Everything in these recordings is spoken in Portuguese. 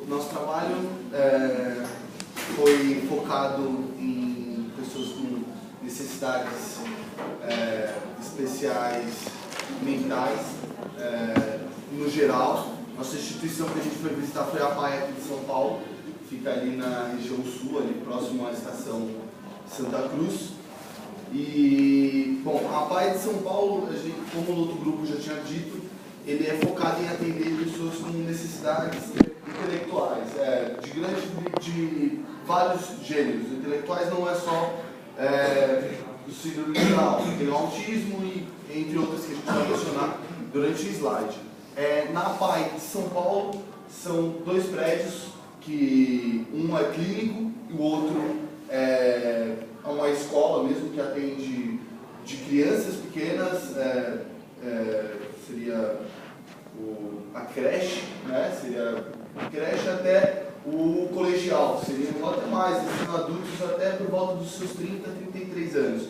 Nosso trabalho foi focado em pessoas com necessidades especiais mentais, no geral. Nossa instituição que a gente foi visitar foi a PAI aqui de São Paulo, fica ali na região sul, ali próximo à estação Santa Cruz. E, bom, a PAI de São Paulo, como o outro grupo já tinha dito, ele é focado em atender pessoas com necessidades intelectuais, de vários gêneros. Intelectuais não é só o síndrome de Down, tem o autismo e entre outras que a gente vai mencionar durante o slide. Na PAI de São Paulo são 2 prédios, que um é clínico e o outro é uma escola mesmo que atende de crianças pequenas, seria a creche, né? Seria a creche até o colegial, seria até mais, são adultos até por volta dos seus 30, 33 anos.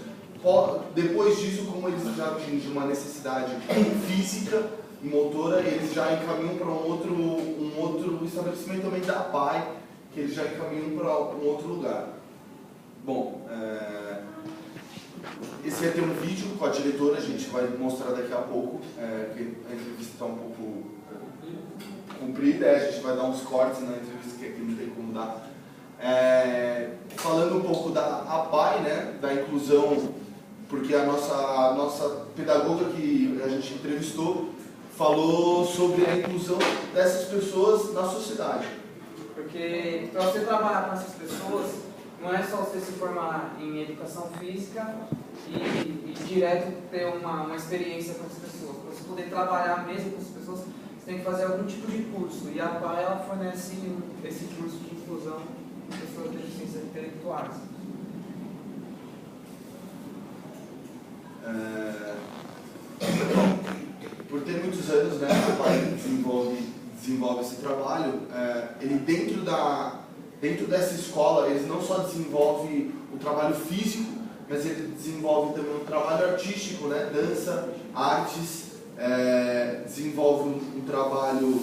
Depois disso, como eles já atingem uma necessidade física e motora, eles já encaminham para um outro estabelecimento também da PAI, que eles já encaminham para um outro lugar. Bom, esse vai ter um vídeo com a diretora, a gente vai mostrar daqui a pouco, que a entrevista está um pouco comprida, a gente vai dar uns cortes na entrevista que aqui não tem como dar. Falando um pouco da PAI, né, da inclusão, porque a nossa pedagoga que a gente entrevistou falou sobre a inclusão dessas pessoas na sociedade. Porque para você trabalhar com essas pessoas, não é só você se formar em educação física e direto ter uma experiência com as pessoas. Para você poder trabalhar mesmo com as pessoas, você tem que fazer algum tipo de curso. E a PAI ela fornece esse curso de inclusão de pessoas com deficiências intelectuais. Por ter muitos anos, né, a PAI desenvolve esse trabalho, ele dentro dessa escola, eles não só desenvolve o trabalho físico, mas ele desenvolve também um trabalho artístico, né, dança, artes, desenvolve um trabalho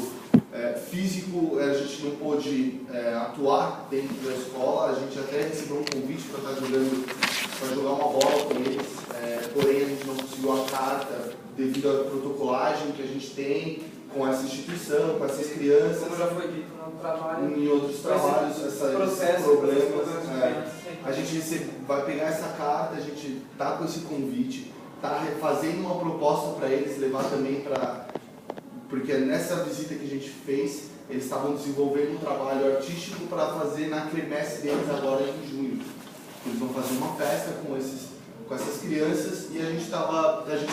físico. A gente não pôde atuar dentro da escola, a gente até recebeu um convite para jogar uma bola com eles, porém a gente não conseguiu a carta devido à protocolagem que a gente tem com essa instituição, com essas crianças. Como já foi dito no trabalho, em outros trabalhos, esses problemas. A gente vai pegar essa carta, a gente está com esse convite, está fazendo uma proposta para eles, levar também para... Porque nessa visita que a gente fez, eles estavam desenvolvendo um trabalho artístico para fazer na quermesse deles agora em junho. Eles vão fazer uma festa com essas crianças e a gente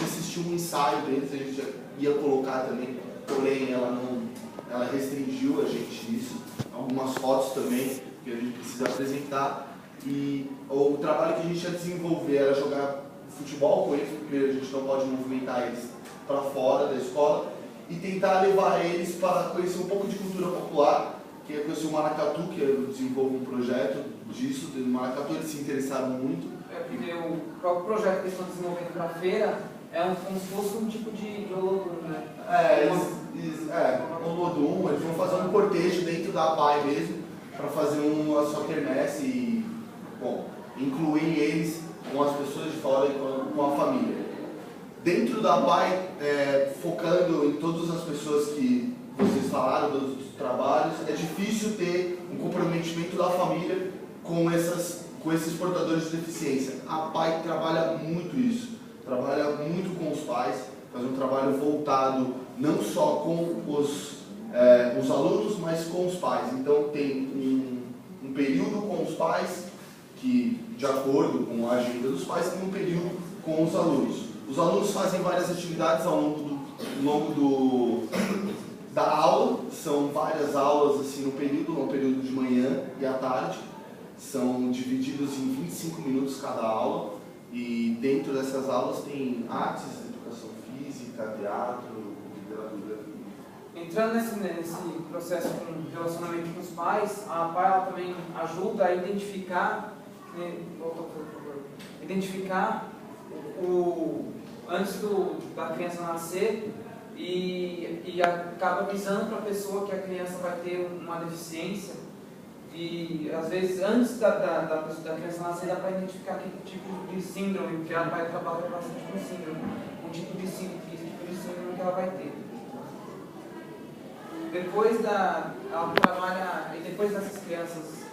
assistiu um ensaio deles, a gente ia colocar também, porém ela restringiu a gente isso, algumas fotos também que a gente precisa apresentar. E o trabalho que a gente ia desenvolver era jogar futebol com eles, porque a gente não pode movimentar eles para fora da escola, e tentar levar eles para conhecer um pouco de cultura popular, que é conhecer o maracatu, que eu desenvolvo um projeto disso, do maracatu. Eles se interessaram muito. Porque o próprio projeto que eles estão desenvolvendo para a feira como se fosse um tipo de Olodum, né? Olodum, eles vão fazer um cortejo dentro da PAI mesmo, para fazer a sua quermesse e, bom, incluir eles com as pessoas de fora e com a família. Dentro da PAI, focando em todas as pessoas que vocês falaram, dos trabalhos, é difícil ter um comprometimento da família com esses portadores de deficiência. A PAI trabalha muito isso, trabalha muito com os pais, faz um trabalho voltado não só com os alunos, mas com os pais. Então tem um período com os pais, que de acordo com a agenda dos pais, tem um período com os alunos. Os alunos fazem várias atividades ao longo da aula, são várias aulas assim, no período de manhã e à tarde, são divididos em 25 minutos cada aula, e dentro dessas aulas tem artes, educação física, teatro, literatura. Entrando nesse processo com relacionamento com os pais, a PAI ela também ajuda a identificar antes da criança nascer, e acaba visando para a pessoa que a criança vai ter uma deficiência. E às vezes antes da criança nascer dá para identificar que tipo de síndrome, porque ela vai trabalhar bastante com síndrome, um tipo de síndrome que ela vai ter. Depois depois dessas crianças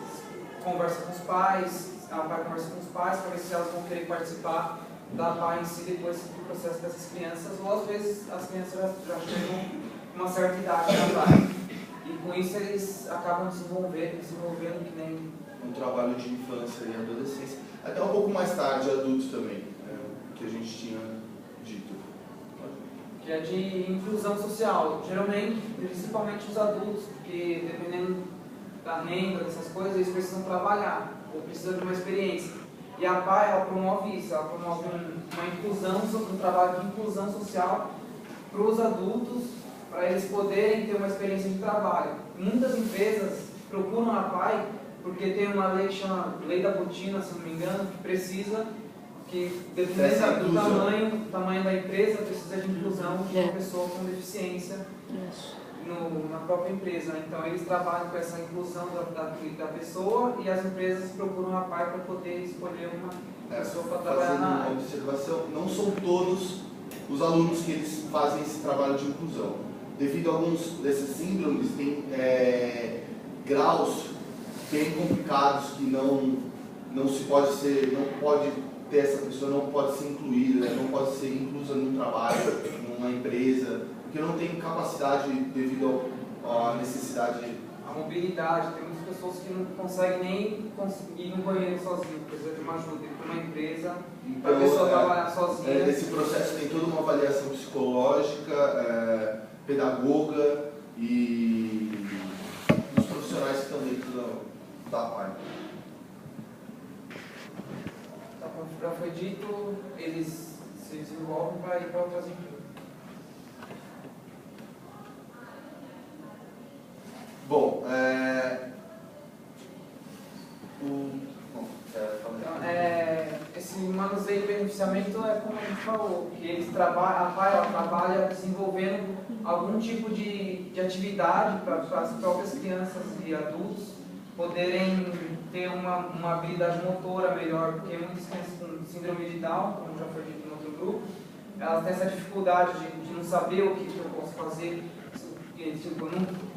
conversa com os pais, ela vai conversar com os pais para ver se elas vão querer participar da PAI em si depois do processo dessas crianças, ou às vezes as crianças já chegam com uma certa idade na PAI. E com isso eles acabam desenvolvendo que nem um trabalho de infância e adolescência. Até um pouco mais tarde, adultos também, que a gente tinha dito. Que é de inclusão social, geralmente, principalmente os adultos, porque dependendo da renda, dessas coisas, eles precisam trabalhar, ou precisam de uma experiência. E a PAI, ela promove isso, ela promove uma inclusão, um trabalho de inclusão social para os adultos, para eles poderem ter uma experiência de trabalho. Muitas empresas procuram a PAI porque tem uma lei que chama Lei da Botina, se não me engano, que precisa, que dependendo do tamanho da empresa, precisa de inclusão de uma pessoa com deficiência na própria empresa. Então eles trabalham com essa inclusão da pessoa e as empresas procuram a PAI para poder escolher uma pessoa para trabalhar na área. Uma observação, não são todos os alunos que eles fazem esse trabalho de inclusão. Devido a alguns desses síndromes, tem graus bem complicados que não pode ter essa pessoa, não pode ser incluída, não pode ser inclusa num trabalho, numa empresa, porque não tem capacidade devido à necessidade. A mobilidade, tem muitas pessoas que não conseguem nem ir no banheiro sozinho, precisa de uma ajuda, ir para uma empresa, para a pessoa trabalhar sozinha. Esse processo tem toda uma avaliação psicológica, pedagoga e os profissionais que estão dentro da PAI. Como já foi dito, eles se desenvolvem para ir para outras empresas. Bom, esse manuseio e beneficiamento é como a gente falou, que a PAI ela trabalha desenvolvendo algum tipo de atividade para as próprias crianças e adultos poderem ter uma habilidade motora melhor, porque muitas crianças com síndrome de Down, como já foi dito no outro grupo, elas têm essa dificuldade de não saber o que eu posso fazer. Tipo,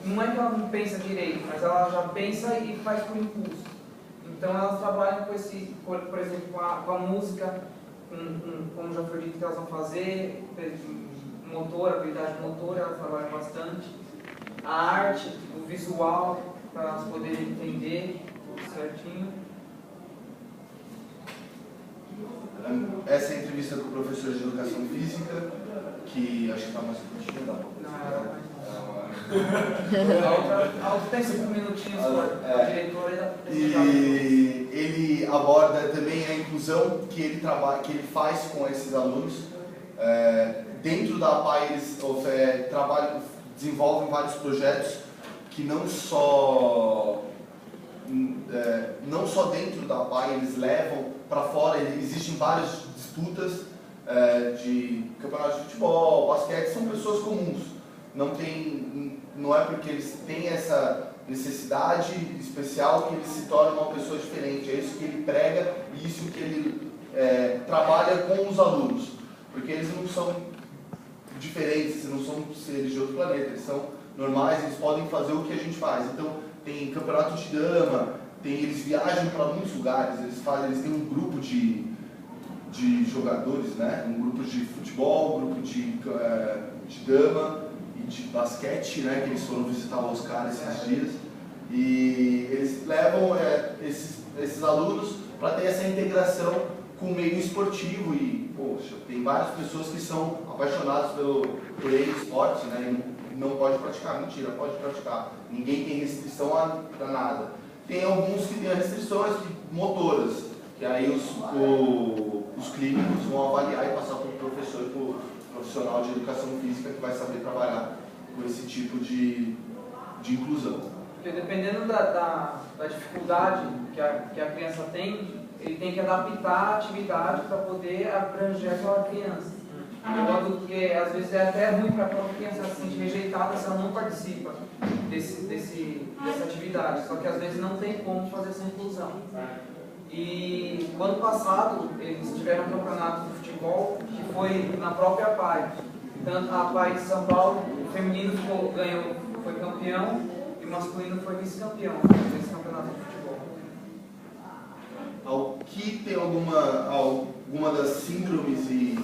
não é que ela não pensa direito, mas ela já pensa e faz por impulso. Então elas trabalham com esse, por exemplo, com a música, como já foi dito que elas vão fazer, habilidade motora, elas trabalham bastante. A arte, o visual, para elas poderem entender tudo certinho. Essa é a entrevista com o professor de Educação Física, que acho que está mais curtinha, dá A outra tem 5 minutinhos para a diretora da e ele aborda também a inclusão que ele faz com esses alunos. Dentro da PAI eles desenvolvem vários projetos que não só dentro da PAI eles levam para fora. Existem várias disputas de campeonatos de futebol, basquete, são pessoas comuns. Não é porque eles têm essa necessidade especial que eles se tornam uma pessoa diferente. É isso que ele prega e isso que ele trabalha com os alunos. Porque eles não são diferentes, não são seres de outro planeta, eles são normais, eles podem fazer o que a gente faz. Então, tem campeonato de dama, eles viajam para muitos lugares, eles têm um grupo de jogadores, né? Um grupo de futebol, um grupo de dama e de basquete, né? Que eles foram visitar o Oscar esses dias. E eles levam esses alunos para ter essa integração com o meio esportivo. E, poxa, tem várias pessoas que são apaixonadas por esporte, né? E não pode praticar. Mentira, pode praticar. Ninguém tem restrição para nada. Tem alguns que têm restrições motoras, que aí os clínicos vão avaliar e passar para o professor e para o profissional de educação física que vai saber trabalhar com esse tipo de inclusão. Porque dependendo da dificuldade que a criança tem, ele tem que adaptar a atividade para poder abranger aquela criança. De modo que às vezes é até ruim para a própria criança, ela se sente rejeitada se ela não participa dessa atividade. Só que às vezes não tem como fazer essa inclusão. E no ano passado eles tiveram um campeonato de futebol que foi na própria PAI. Tanto a PAI de São Paulo, o feminino foi campeão e o masculino foi vice-campeão nesse campeonato de futebol. Aqui tem alguma das síndromes e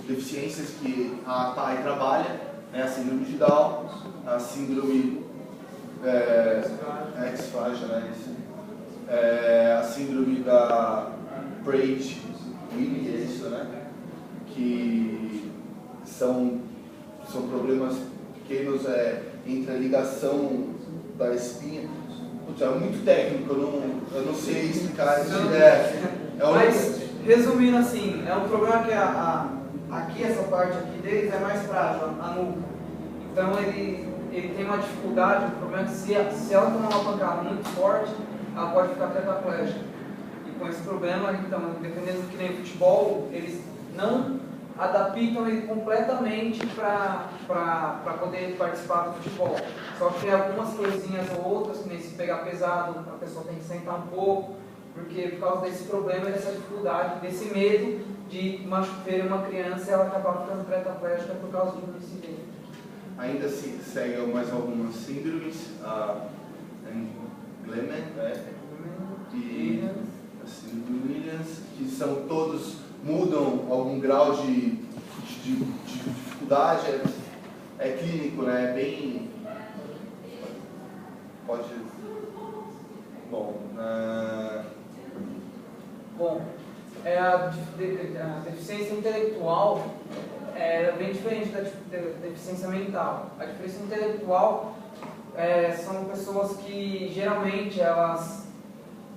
deficiências que a PAI trabalha, né? A síndrome de Down, a síndrome X-Faixa, né? A síndrome da Prader-Willi, é isso, né? Que são problemas pequenos entre a ligação da espinha. Putz, é muito técnico, eu não sei explicar isso. Mas, resumindo assim, é um problema que aqui, essa parte aqui deles é mais frágil, a nuca. Então ele tem uma dificuldade, o problema é que se ela tomar uma pancada muito forte, ela pode ficar tetraplégica. E com esse problema, então, dependendo do que nem futebol, eles não adaptam ele completamente para poder participar do futebol. Só que tem algumas coisinhas ou outras, que nem se pegar pesado, a pessoa tem que sentar um pouco, porque por causa desse problema, dessa dificuldade, desse medo de ver uma criança e ela acabar ficando tetraplégica por causa de um incidente. Ainda assim, segue mais algumas síndromes, a Gleman, e a síndrome Williams, que são todos, mudam algum grau de dificuldade, é clínico, né? É bem... Pode... Bom, a deficiência intelectual é bem diferente da deficiência mental. A deficiência intelectual são pessoas que geralmente elas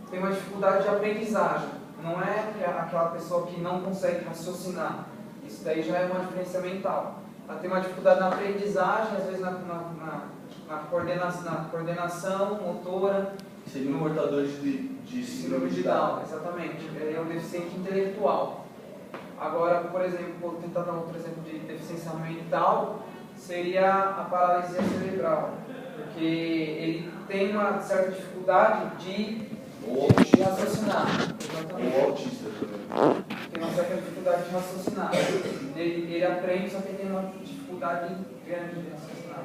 têm uma dificuldade de aprendizagem. Não é aquela pessoa que não consegue raciocinar. Isso daí já é uma deficiência mental. Ela tem uma dificuldade na aprendizagem, às vezes na coordenação motora. Seriam portadores de síndrome de Down. Exatamente. É o deficiente intelectual. Agora, por exemplo, vou tentar dar outro exemplo de deficiência mental, seria a paralisia cerebral. Porque ele tem uma certa dificuldade de raciocinar. Ou autista também. Tem uma certa dificuldade de raciocinar. Ele aprende, só que ele tem uma dificuldade grande de raciocinar.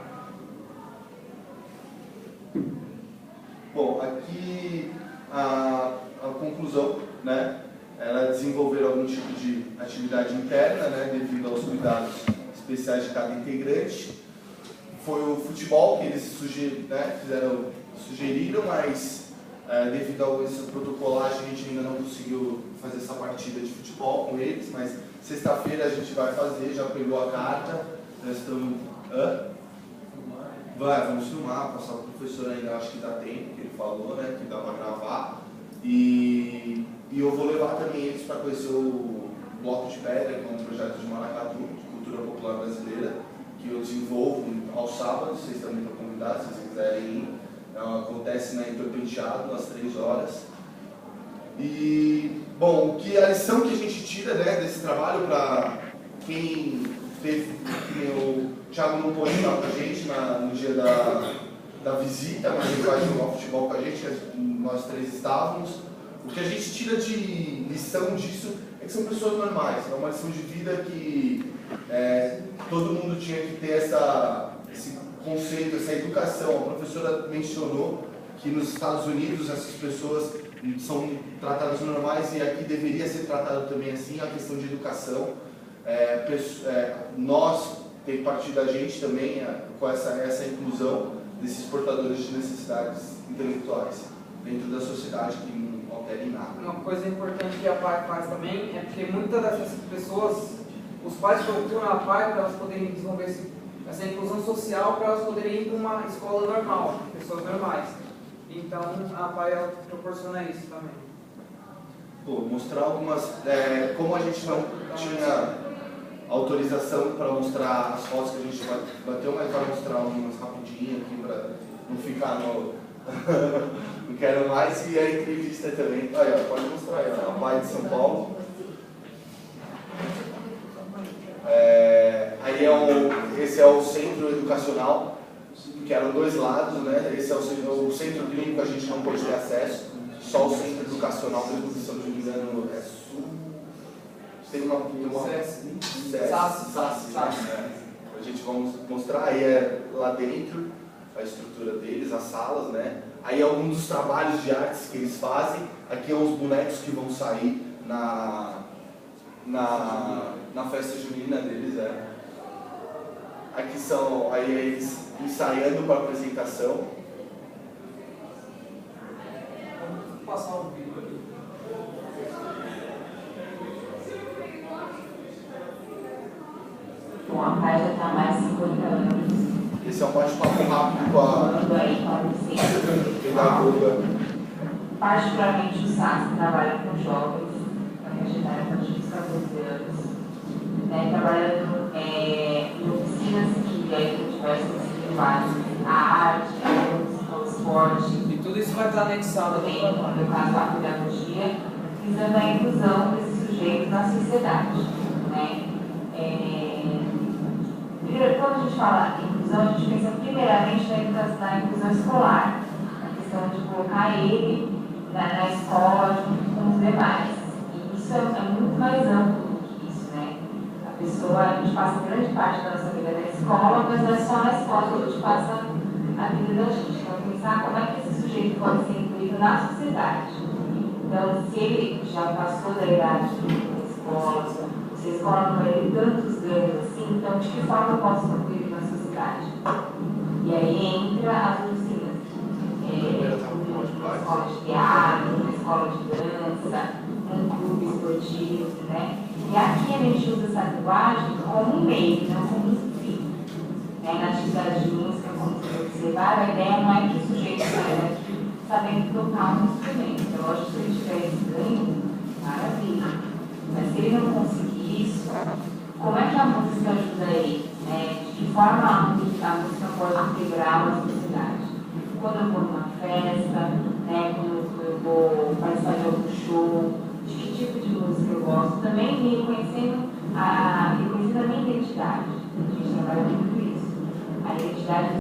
Bom, aqui a conclusão, né? Ela desenvolver algum tipo de atividade interna, né? Devido aos cuidados especiais de cada integrante. Foi o futebol que eles sugeriram, mas devido a essa protocolagem a gente ainda não conseguiu fazer essa partida de futebol com eles, mas sexta-feira a gente vai fazer, já pegou a carta, nós estamos... Vamos filmar, passar o professor ainda, acho que dá tempo, que ele falou, né, que dá para gravar. E eu vou levar também eles para conhecer o Bloco de Pedra, que é um projeto de Maracatu, de cultura popular brasileira, que eu desenvolvo aos sábados, vocês também estão convidados, se vocês quiserem ir. Acontece na Heitor Penteado, às 3 horas. E, bom, a lição que a gente tira, né, desse trabalho para quem teve, o Thiago não pôde estar com a gente no dia da visita, mas ele vai jogar futebol com a gente, nós 3 estávamos. O que a gente tira de lição disso é que são pessoas normais, é uma lição de vida que todo mundo tinha que ter esse conceito, essa educação. A professora mencionou que nos Estados Unidos essas pessoas são tratadas normais e aqui deveria ser tratado também assim, a questão de educação. Nós, tem parte da gente também com essa inclusão desses portadores de necessidades intelectuais dentro da sociedade que não altera em nada. Uma coisa importante que a PAI faz também é porque muitas dessas pessoas, os pais procuram a PAI para elas poderem desenvolver essa inclusão social, para elas poderem ir para uma escola normal, pessoas normais. Então a PAI ela proporciona isso também. Mostrar algumas... como a gente não tinha autorização para mostrar as fotos que a gente bateu, mas vai mostrar algumas rapidinho aqui para não ficar no... não quero mais. E a entrevista também. Aí, pode mostrar aí, a PAI de São Paulo. Esse é o centro educacional, que eram dois lados, né? Esse é o centro clínico, a gente não pode ter acesso, só o centro educacional mesmo, se eu não me engano, é sul. Tem uma SAS, né? A gente vai mostrar, aí é lá dentro a estrutura deles, as salas, né? Aí alguns dos trabalhos de artes que eles fazem, aqui são os bonecos que vão sair na festa junina deles, Aqui são aí eles ensaiando para a apresentação. Vamos passar um vídeo aqui. Bom, a Pai já está há mais de 50 anos. Esse é um bate-papo rápido com a pedagoga. Particularmente o SAS, que trabalha com jovens, com a faixa etária a partir dos 14 anos, né, trabalhando em oficinas que aí com diversas linguagens, a arte, a música, o esporte. E tudo isso vai estar anexado também, no caso, a pedagogia, visando a inclusão desse sujeito na sociedade. Né? Quando a gente fala em inclusão, a gente pensa primeiramente na inclusão escolar, na questão de colocar ele na escola junto com os demais. E isso é muito mais amplo do que isso, né? A gente passa grande parte da nossa vida na escola, mas não é só na escola que a gente passa a vida da gente. Então, pensar como é que esse sujeito pode ser incluído na sociedade. Então, se ele já passou da idade de ir para a escola, se a escola não vai ter tantos ganhos assim, então de que forma eu posso incluir na sociedade? E aí entra as oficinas. Uma escola de teatro, uma escola de dança, um clube esportivo, né? E aqui a gente usa essa linguagem como um meio, não como um fim. Né? Na atividade de música, como vocês observaram, a ideia não é que o sujeito saia daqui sabendo tocar um instrumento. É lógico que se ele tiver esse ganho, maravilha. Mas se ele não conseguir isso, como é que a música ajuda ele? Né? De que forma a música pode integrar uma sociedade? Quando eu vou numa festa, né? Quando eu vou participar de algum show, de que tipo de música eu gosto? Também me reconhecendo a minha identidade. A gente trabalha muito isso. A identidade